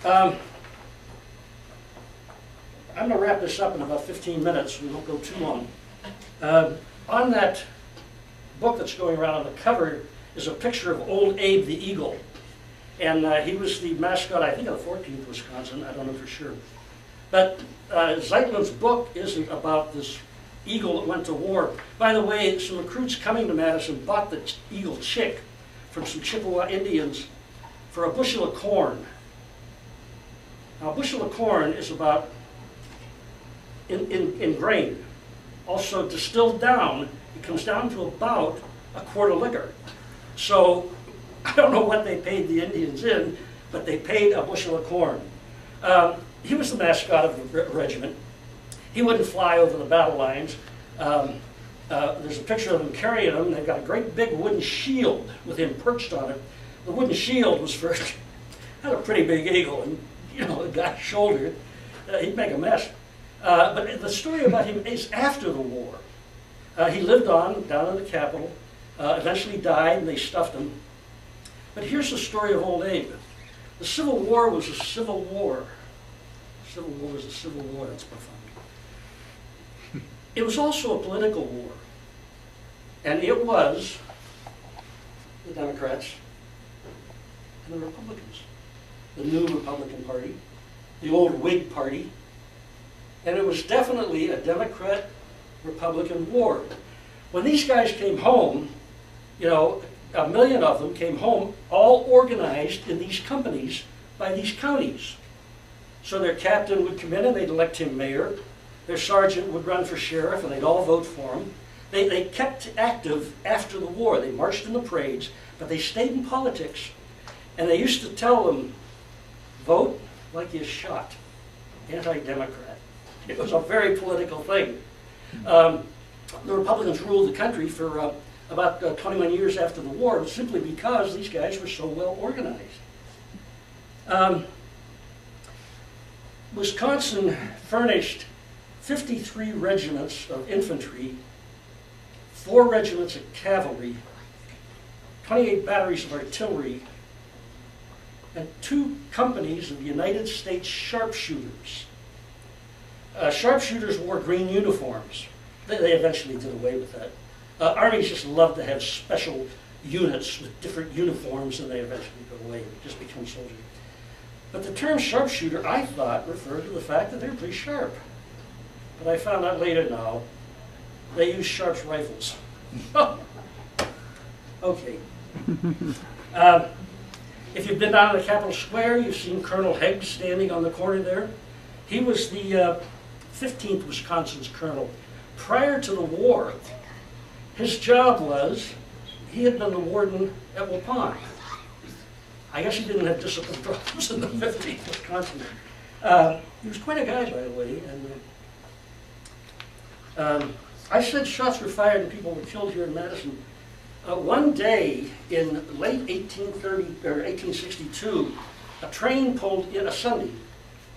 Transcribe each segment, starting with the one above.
I'm going to wrap this up in about 15 minutes. We won't go too long. On that book that's going around on the cover is a picture of Old Abe the Eagle. And he was the mascot, I think, of the 14th Wisconsin. I don't know for sure. But Zeitlin's book isn't about this eagle that went to war. By the way, some recruits coming to Madison bought the eagle chick from some Chippewa Indians for a bushel of corn. Now, a bushel of corn is about, in grain, also distilled down, it comes down to about a quart of liquor. So, I don't know what they paid the Indians in, but they paid a bushel of corn. He was the mascot of the regiment. He wouldn't fly over the battle lines. There's a picture of him carrying him. They've got a great big wooden shield with him perched on it. The wooden shield was for, had a pretty big eagle, and you know, the guy's shoulder, he'd make a mess. But the story about him is after the war. He lived on down in the Capitol, eventually died, and they stuffed him. But here's the story of Old Abe. The Civil War was a civil war. The Civil War was a civil war, that's profound. It was also a political war. And it was the Democrats and the Republicans. The new Republican Party, the old Whig Party, and it was definitely a Democrat-Republican war. When these guys came home, you know, 1 million of them came home, all organized in these companies by these counties. So their captain would come in and they'd elect him mayor. Their sergeant would run for sheriff and they'd all vote for him. They kept active after the war. They marched in the parades, but they stayed in politics. And they used to tell them, vote like you're shot, anti-democrat. It was a very political thing. The Republicans ruled the country for about 21 years after the war, simply because these guys were so well organized. Wisconsin furnished 53 regiments of infantry, 4 regiments of cavalry, 28 batteries of artillery, and 2 companies of United States sharpshooters. Sharpshooters wore green uniforms. They eventually did away with that. Armies just love to have special units with different uniforms, and they eventually go away and just become soldiers. But the term sharpshooter, I thought, referred to the fact that they're pretty sharp. But I found out later now, they use Sharps rifles. Okay. If you've been down to the Capitol Square, you've seen Colonel Hegg standing on the corner there. He was the 15th Wisconsin's colonel. Prior to the war, his job was, he had been the warden at Waupun. I guess he didn't have discipline problems in the 15th Wisconsin. He was quite a guy, by the way. And I said shots were fired and people were killed here in Madison. One day in late 1830 or 1862, a train pulled in, a Sunday,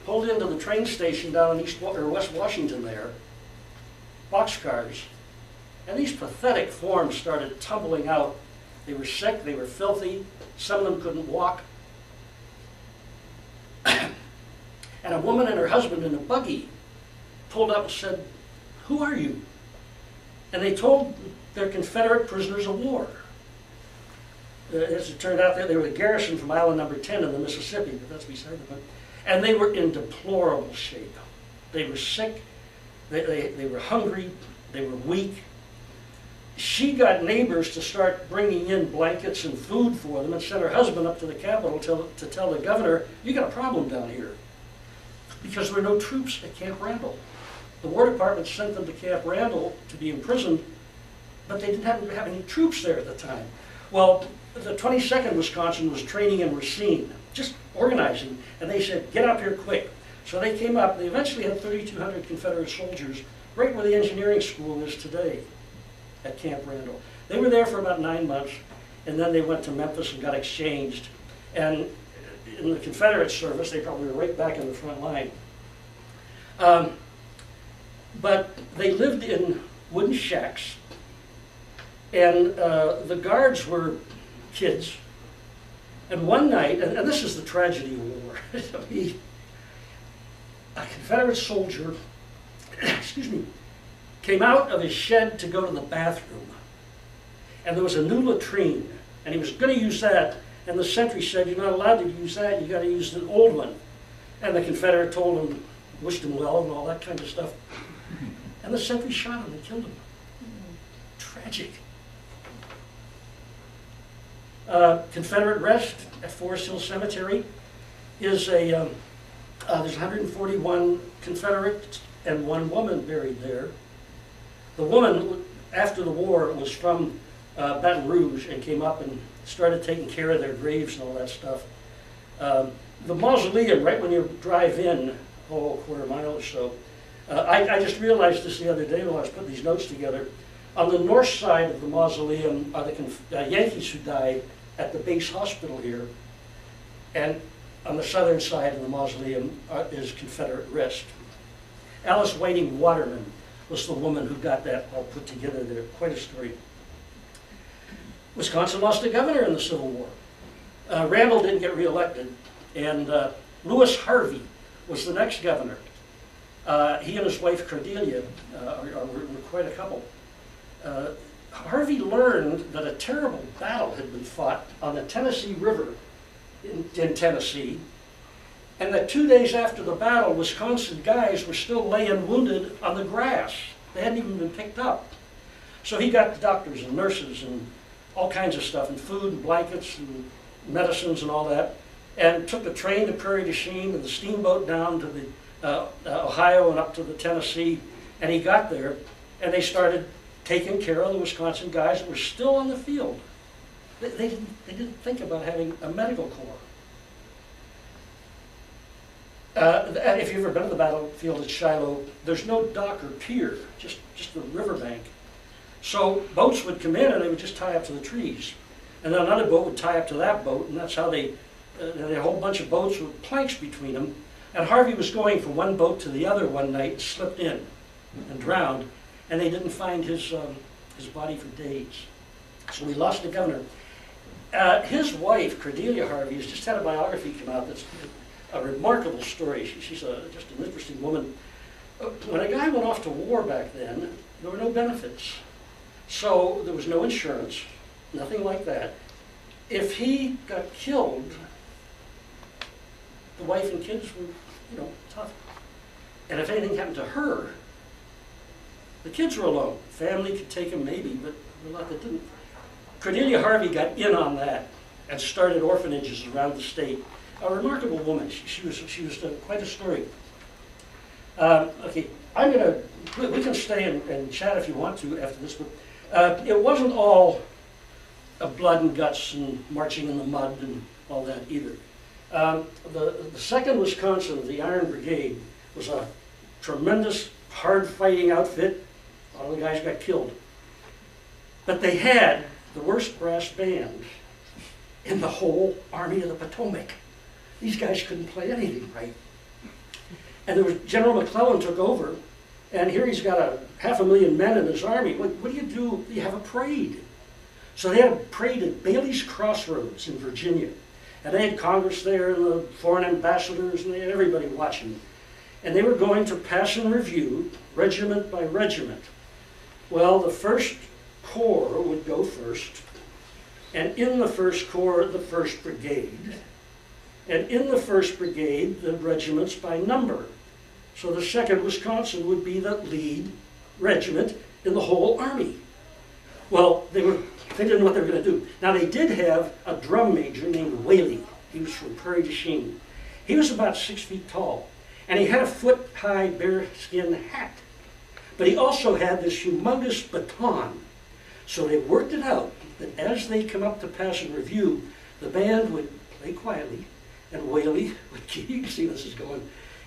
pulled into the train station down in West Washington there, boxcars, and these pathetic forms started tumbling out. They were sick, they were filthy, some of them couldn't walk. And a woman and her husband in a buggy pulled up and said, "Who are you?" And they told their Confederate prisoners of war. As it turned out, they were a garrison from Island Number 10 in the Mississippi, but that's beside the point. And they were in deplorable shape. They were sick, they were hungry, they were weak. She got neighbors to start bringing in blankets and food for them and sent her husband up to the Capitol to tell the governor, "You got a problem down here," because there were no troops at Camp Randall. The War Department sent them to Camp Randall to be imprisoned, but they didn't have any troops there at the time. Well, the 22nd Wisconsin was training in Racine, just organizing, and they said, "Get up here quick." So they came up. They eventually had 3,200 Confederate soldiers, right where the engineering school is today, at Camp Randall. They were there for about 9 months, and then they went to Memphis and got exchanged. And in the Confederate service, they probably were right back in the front line. But they lived in wooden shacks, and the guards were kids, And one night, and this is the tragedy of war, a Confederate soldier, excuse me, came out of his shed to go to the bathroom. And there was a new latrine, and he was going to use that. And the sentry said, "You're not allowed to use that, you got to use the old one." And the Confederate told him, wished him well and all that kind of stuff. And the sentry shot him and killed him. Tragic. Confederate rest at Forest Hill Cemetery is there's 141 Confederates and 1 woman buried there. The woman, after the war, was from Baton Rouge and came up and started taking care of their graves and all that stuff. The mausoleum, right when you drive in, a quarter mile or so, I just realized this the other day while I was putting these notes together. On the north side of the mausoleum are the Yankees who died at the base hospital here, and on the southern side of the mausoleum is Confederate rest. Alice Whiting Waterman was the woman who got that all put together there. Quite a story. Wisconsin lost a governor in the Civil War. Randall didn't get reelected, and Lewis Harvey was the next governor. He and his wife Cordelia were quite a couple. Harvey learned that a terrible battle had been fought on the Tennessee River in Tennessee, and that 2 days after the battle, Wisconsin guys were still laying wounded on the grass. They hadn't even been picked up. So he got the doctors and nurses and all kinds of stuff, and food and blankets and medicines and all that, and took the train to Prairie du Chien and the steamboat down to the Ohio and up to the Tennessee, and he got there, and they started taking care of the Wisconsin guys that were still on the field. They didn't think about having a medical corps. If you've ever been to the battlefield at Shiloh, there's no dock or pier, just the riverbank. So boats would come in and they would just tie up to the trees. And then another boat would tie up to that boat, and that's how they had a whole bunch of boats with planks between them. And Harvey was going from one boat to the other one night and slipped in and drowned. And they didn't find his body for days. So we lost the governor. His wife, Cordelia Harvey, has just had a biography come out that's a remarkable story. She's just an interesting woman. When a guy went off to war back then, there were no benefits. So there was no insurance, nothing like that. If he got killed, the wife and kids were, tough. And if anything happened to her, the kids were alone. Family could take them maybe, but a lot that didn't. Cordelia Harvey got in on that and started orphanages around the state. A remarkable woman. She was quite a story. Okay, we can stay and chat if you want to after this, but it wasn't all blood and guts and marching in the mud and all that either. The 2nd Wisconsin, the Iron Brigade, was a tremendous, hard-fighting outfit. All the guys got killed. But they had the worst brass band in the whole Army of the Potomac. These guys couldn't play anything right. And there was General McClellan took over, and here he's got 500,000 men in his army. What do? You have a parade. So they had a parade at Bailey's Crossroads in Virginia. And they had Congress there and the foreign ambassadors, and they had everybody watching. And they were going to pass and review regiment by regiment. Well, the 1st Corps would go first, and in the 1st Corps, the 1st Brigade, and in the 1st Brigade, the regiments by number. So the 2nd Wisconsin would be the lead regiment in the whole Army. Well, they didn't know what they were going to do. Now, they did have a drum major named Whaley. He was from Prairie du Chien. He was about 6 feet tall, and he had a foot-high bearskin hat. But he also had this humongous baton. So they worked it out that as they come up to pass and review, the band would play quietly, and Whaley would keep, you can see this is going,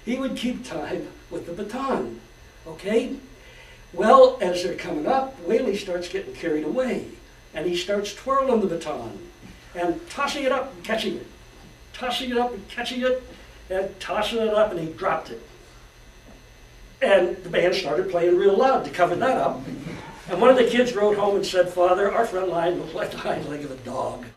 he would keep time with the baton, okay? Well, as they're coming up, Whaley starts getting carried away, and he starts twirling the baton, and tossing it up and catching it, tossing it up and catching it, and tossing it up, and he dropped it. And the band started playing real loud to cover that up. And one of the kids wrote home and said, "Father, our front line looked like the hind leg of a dog."